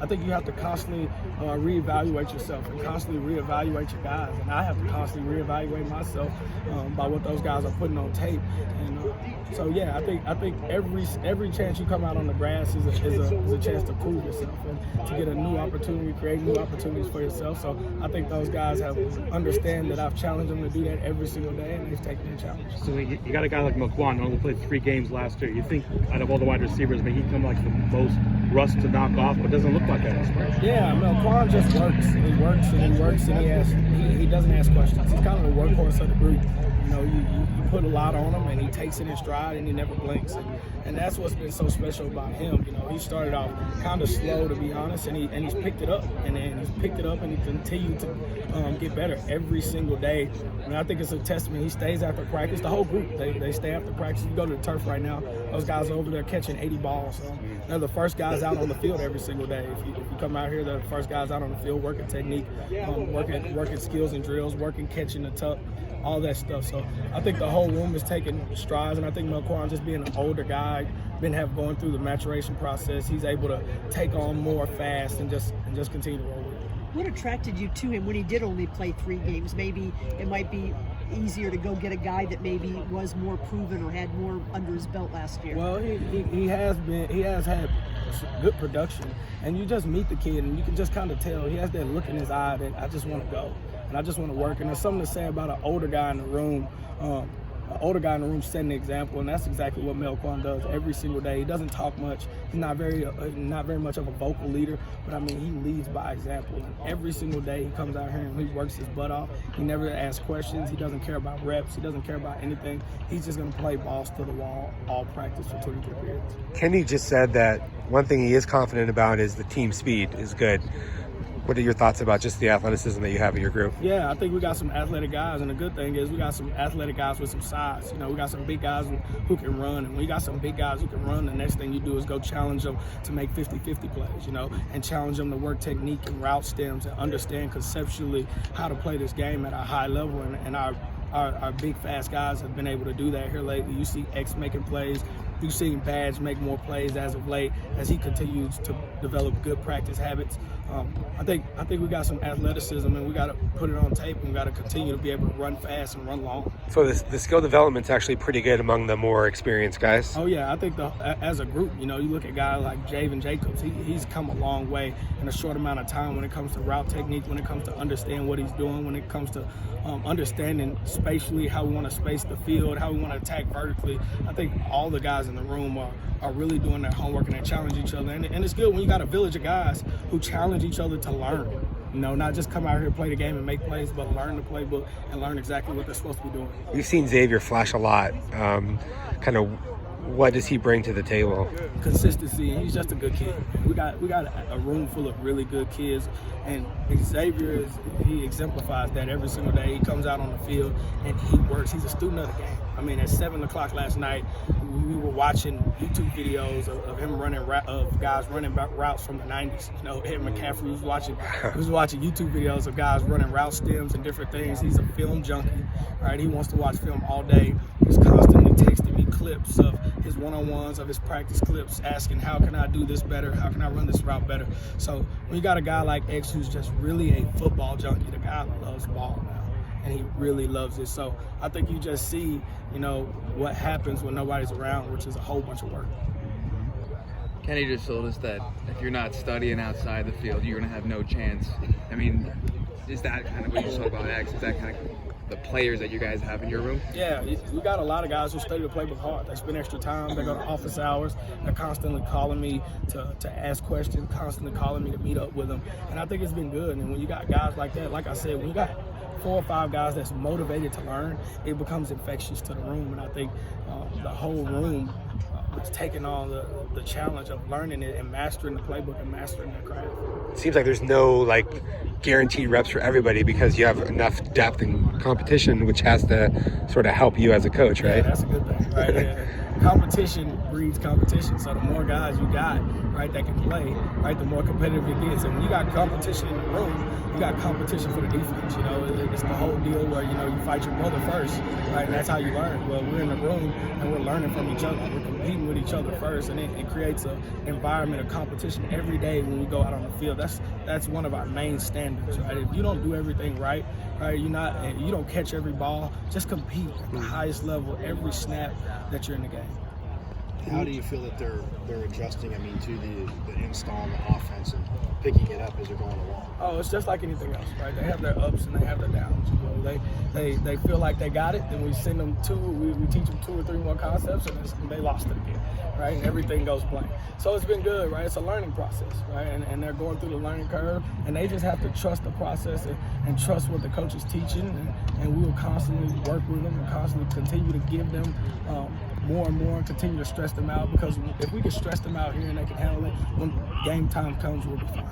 I think you have to constantly reevaluate yourself and constantly reevaluate your guys. And I have to constantly reevaluate myself by what those guys are putting on tape. And so yeah, I think every chance you come out on the grass is a chance to prove yourself and to get a new opportunity, create new opportunities for yourself. So I think those guys have understand that I've challenged them to do that every single day, and they've taken the challenge. So you got a guy like Mequan, only played 3 games last year. You think out of all the wide receivers, may he come like the most rust to knock off, but doesn't look like that in spring. Yeah, Quan just works. He works and he works and he doesn't ask questions. He's kind of the workhorse of the group. You know, you put a lot on him and he takes it in stride and he never blinks. And that's what's been so special about him. You know, he started off kind of slow, to be honest, and he's picked it up. And then he's picked it up and he continued to get better every single day. And I think it's a testament. He stays after practice. The whole group, they stay after practice. You go to the turf right now, those guys are over there catching 80 balls. So they're the first guys out on the field every single day. If you come out here, they're the first guys out on the field working technique, working skills and drills, working catching the tuck, all that stuff. So I think the whole room is taking strides, and I think Mequan, just being an older guy, going through the maturation process, he's able to take on more fast and just continue to roll with it. What attracted you to him when he did only play 3 games? Maybe it might be easier to go get a guy that maybe was more proven or had more under his belt last year. Well, he has had good production, and you just meet the kid and you can just kind of tell he has that look in his eye that I just want to go and I just want to work. And there's something to say about an older guy in the room. Setting the example, and that's exactly what Mequan does every single day. He doesn't talk much. He's not very much of a vocal leader, but I mean, he leads by example. And every single day he comes out here and he works his butt off. He never asks questions. He doesn't care about reps. He doesn't care about anything. He's just going to play balls to the wall all practice for 22 periods. Kenny just said that one thing he is confident about is the team speed is good. What are your thoughts about just the athleticism that you have in your group? Yeah, I think we got some athletic guys, and the good thing is we got some athletic guys with some size. You know, we got some big guys who can run, and when you got some big guys who can run, the next thing you do is go challenge them to make 50-50 plays, you know, and challenge them to work technique and route stems and understand conceptually how to play this game at a high level, and our big, fast guys have been able to do that here lately. You see X making plays. You've seen Badge make more plays as of late as he continues to develop good practice habits. I think we got some athleticism, and we got to put it on tape, and we got to continue to be able to run fast and run long. So the skill development's actually pretty good among the more experienced guys. Oh yeah, I think as a group, you know, you look at guys like Javen Jacobs. He's come a long way in a short amount of time when it comes to route technique, when it comes to understand what he's doing, when it comes to understanding spatially how we want to space the field, how we want to attack vertically. I think all the guys in the room are really doing their homework and they challenge each other. And it's good when you got a village of guys who challenge each other to learn. You know, not just come out here, play the game and make plays, but learn the playbook and learn exactly what they're supposed to be doing. We've seen Xavier flash a lot. Kind of what does he bring to the table? Consistency, and he's just a good kid. We got a room full of really good kids, and Xavier he exemplifies that every single day. He comes out on the field and he works. He's a student of the game. I mean, at 7 o'clock last night, we were watching YouTube videos of him of guys running routes from the 90s. You know, Ed McCaffrey was watching YouTube videos of guys running route stems and different things. He's a film junkie, right? He wants to watch film all day. He's constantly texting me clips of his one-on-ones, of his practice clips, asking how can I do this better? How can I run this route better? So when you got a guy like X who's just really a football junkie, the guy loves ball now. And he really loves it. So I think you just see, you know, what happens when nobody's around, which is a whole bunch of work. Kenny just told us that if you're not studying outside the field, you're going to have no chance. I mean, is that kind of what you saw about X? Is that kind of the players that you guys have in your room? Yeah, we got a lot of guys who study the playbook hard. They spend extra time. They go to office hours. They're constantly calling me to ask questions, constantly calling me to meet up with them. And I think it's been good. And when you got guys like that, like I said, when you got 4 or 5 guys that's motivated to learn, it becomes infectious to the room. And I think the whole room is taking on the challenge of learning it and mastering the playbook and mastering the craft. It seems like there's no guaranteed reps for everybody because you have enough depth and competition, which has to sort of help you as a coach, right? Yeah, that's a good thing, right? Yeah. Competition breeds competition. So the more guys you got, right, that can play, right, the more competitive it gets. And when you got competition in the room, you got competition for the defense. You know, it's the whole deal where, you know, you fight your brother first, right, and that's how you learn. Well, we're in the room and we're learning from each other. We're competing with each other first, and it creates an environment of competition every day when we go out on the field. That's one of our main standards, right? If you don't do everything right, you don't catch every ball, just compete at the highest level every snap that you're in the game. How do you feel that they're adjusting, I mean, to the install and the offense and picking it up as they're going along? Oh, it's just like anything else, right? They have their ups and they have their downs. You know, they feel like they got it, then we send them we teach them 2 or 3 more concepts, and they lost it again, right? And everything goes blank. So it's been good, right? It's a learning process, right? And they're going through the learning curve, and they just have to trust the process and trust what the coach is teaching, and we will constantly work with them and constantly continue to give them more and more and continue to stress them out, because if we can stress them out here and they can handle it, when game time comes, we'll be fine.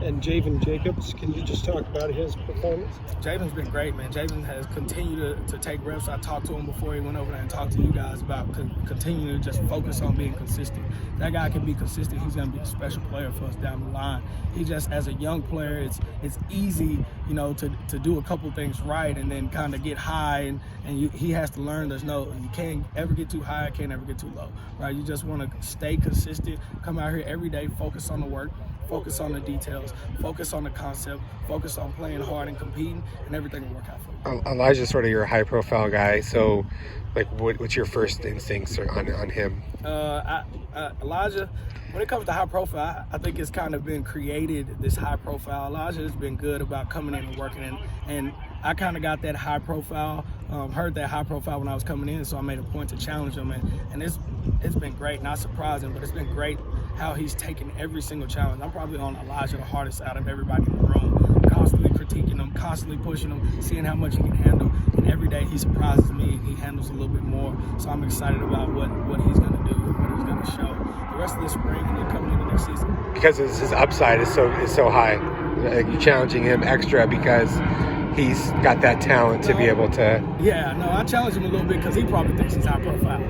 And Javen Jacobs, can you just talk about his performance? Javen's been great, man. Javen has continued to take reps. I talked to him before he went over there and talked to you guys about continuing to just focus on being consistent. That guy can be consistent. He's going to be a special player for us down the line. He just, as a young player, it's easy, you know, to do a couple things right and then kind of get high, and he has to learn you can't ever get too high, can't ever get too low, right? You just want to stay consistent, come out here every day, focus on the work, focus on the details, focus on the concept, focus on playing hard and competing, and everything will work out for you. Elijah's sort of your high-profile guy, so like, what's your first instincts on him? Elijah, when it comes to high profile, I think it's kind of been created, this high profile. Elijah has been good about coming in and working, and I kind of got that high profile, heard that high profile when I was coming in, so I made a point to challenge him, and it's been great, not surprising, but it's been great how he's taken every single challenge. I'm probably on Elijah the hardest out of everybody in the room, constantly critiquing him, constantly pushing him, seeing how much he can handle, and every day he surprises me, he handles a little bit more, so I'm excited about what he's going to do, what he's going to show the rest of this spring and then coming into next season. Because his upside is so high, like, you're challenging him extra because he's got that talent to be able to. Yeah, no, I challenge him a little bit because he probably thinks he's high profile.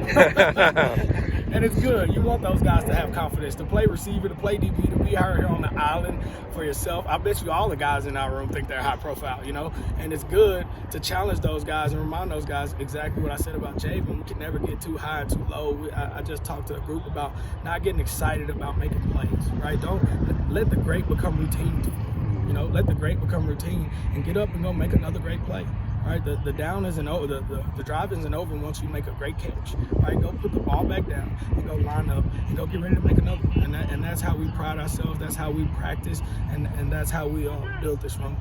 And it's good. You want those guys to have confidence, to play receiver, to play DB, to be out here on the island for yourself. I bet you all the guys in our room think they're high profile, you know? And it's good to challenge those guys and remind those guys exactly what I said about Javen. We can never get too high and too low. I just talked to a group about not getting excited about making plays, right? Don't let the great become routine. You know, let the great become routine and get up and go make another great play. Right, the down isn't over, the drive isn't over once you make a great catch. Right, go put the ball back down and go line up and go get ready to make another one. And that's how we pride ourselves. That's how we practice, and that's how we build this run.